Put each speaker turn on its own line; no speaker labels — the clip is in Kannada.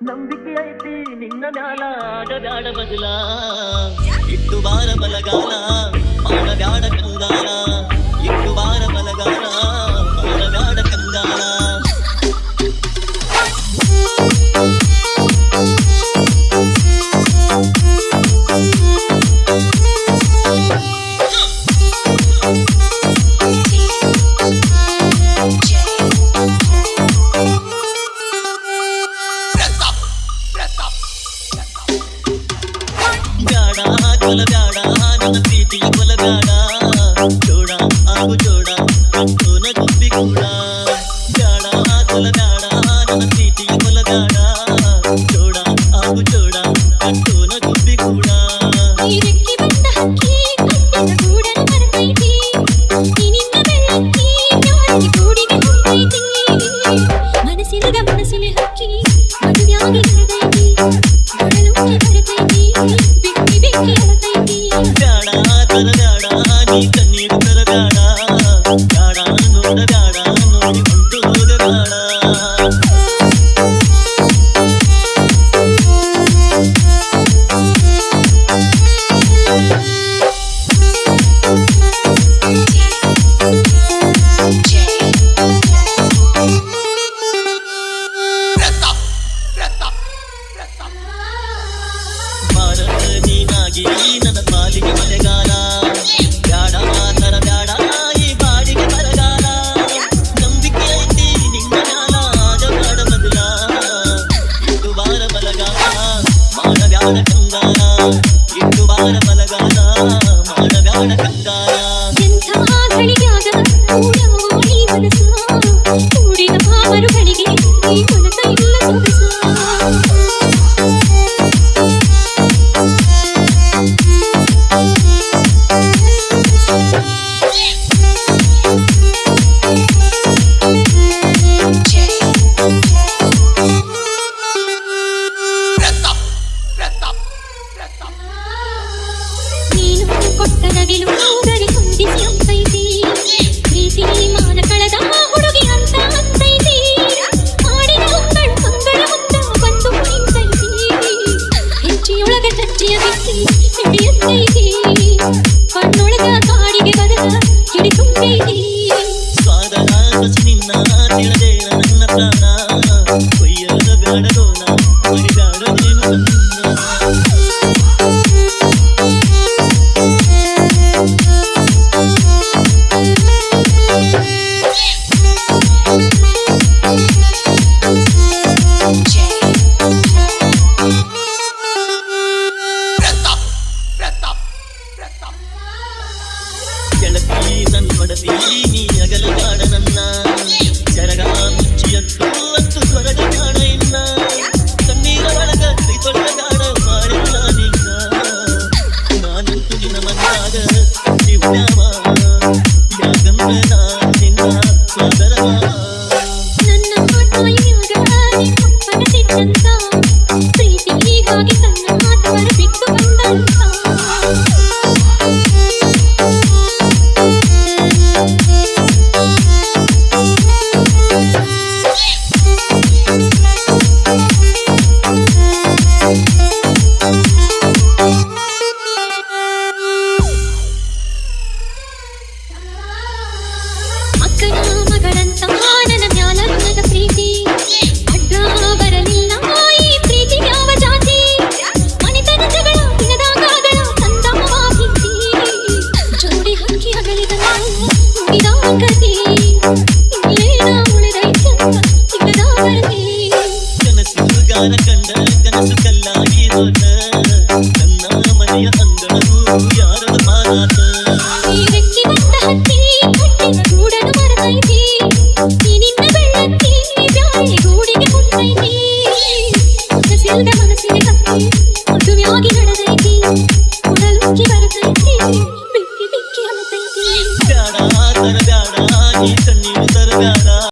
ನಂಬಿಕೆ ಐತಿ ನಿನ್ನ ಮ್ಯಾಲ ಆಗಬ್ಯಾಡ ಬದಲ ಇಟ್ಟು ಬಾರ ಬಲಗಾಲ ಮಾಡಬ್ಯಾಡ ಕಂಗಾಲ ಇಟ್ಟು ಬಾರ ಬಲಗಾಲ ಮಾಡಬ್ಯಾಡ ಕಂಗಾಲ ಕೊಲಬ್ಯಾಡ ನನ್ನ ಪ್ರೀತಿಯ ಕೊಲಬ್ಯಾಡ ಜೋಡ ಆಗು ಜೋಡ ಕಟ್ಟೋನ ಗುಬ್ಬಿ ಕೂಡ ಬ್ಯಾಡ ಕೊಲಬ್ಯಾಡ ನನ್ನ ಪ್ರೀತಿಯ ಕೊಲಬ್ಯಾಡ ಜೋಡ ಆಗು ಜೋಡ ಕಟ್ಟೋನ ಗುಬ್ಬಿ ಕೂಡ
ಮನಸ್ಸಿನ ಮನಸ್ಸಿನ ಹಕ್ಕಿ ಮದುವೆಯಾಗಿ ಕರೆದೈತಿ
ಬ್ಯಾಡ ತರಬ್ಯಾಡ ನೀ ಕಣ್ಣೀರು ತರಬ್ಯಾಡ ಬ್ಯಾಡ ನೋಡಬ್ಯಾಡ ನೋಡಿ ಹೊಂಟು ಹೋಗಬ್ಯಾಡ ನೀನಾಗಿ ನನ್ನ ಪಾಲಿಗೆ ಮಳೆಗಾಲ ಬ್ಯಾಡ ತರಬ್ಯಾಡ ಈ ಬಾಡಿಗೆ ಬರಗಾಲ ನಂಬಿಕೆ ಐತಿ ನಿನ್ನ ಮ್ಯಾಲ ಆಗಬ್ಯಾಡ ಬದಲ ಇಟ್ಟು ಬಾರ ಬಲಗಾಲ ಮಾಡಬ್ಯಾಡ ಕಂಗಾಲ ಇಟ್ಟು ಬಾರ ಬಲಗಾಲ ಮಾಡಬ್ಯಾಡ ಕಂಗಾಲ
ಕೂಡಿದ ಮರುಗಳಿಗೆ ಈ ಮನಸ ಇಲ್ಲ ಸೊಗಸ ಕಣ್ಣೊಳಗ ಕಾಡಿಗೆ ಬದಲ ಹಿಡಿದುಂಬೈತಿ
ಸ್ವಾದನ ಕಸಿ ನಿನ್ನ ತಿಳಿದೇನ ನನ್ನ ಪ್ರಾಣ ಕೊಯ್ಯದ ಬ್ಯಾಡದೋನ ಮರಿಬ್ಯಾಡ ನೀನು ಗೆಳತಿ ನನ್ನ ಹೊಡತಿ ನೀ ಅಗಲಗಾಡ ನನ್ನ ಜರಗ ಮುಚ್ಚಿಯತ್ತು ಅತ್ತು ಸ್ವರಗ ಕಾಣ ಇನ್ನ ಕಣ್ಣೀರ ಒಳಗ ಕೈ ತೊಡಗಾಡ ಮಾಡಿಲ್ಲ ನಿನ್ನ ನಾನಂತೂ ನಿನ್ನ ಮನ್ನಾಗ ಶಿವನ್ಯಾವ ಯಾಕಂದ್ರೆ ನಾ ನಿನ್ನ ಸೋದರವ
ನನ್ನ ತಾಯಿಯಾಗ ಮನಸ್ಸಿಟ್ಟಂತ ಪ್ರೀತಿ ಹೀಗಾಗಿ ತನ್ನ ಮಾತವರ ಬಿಟ್ಟು ಬಂದಂತ
ಕನಸುಗಾರ ಕಂಡ ಕನಸು ಕಲ್ಲಾಗಿ ಹೋದ ನನ್ನ ಮನೆಯ ಅಂಗಳವು ಯಾರದ ಮಾರಾಟ
ಬೆಕ್ಕಿ ಬಂದ ಹತ್ತಿ ಕಟ್ಟಿನ ಗೂಡನ್ನು ಮರೆತೈತಿ ನಿನ್ನ ಬೆಳ್ಳಕ್ಕಿ ಬ್ಯಾಳಿ ಗೂಡಿಗೆ ಹೊಂಟೈತಿ ಮನಸ್ಸಿಲ್ದ ಮನಸ್ಸಿನ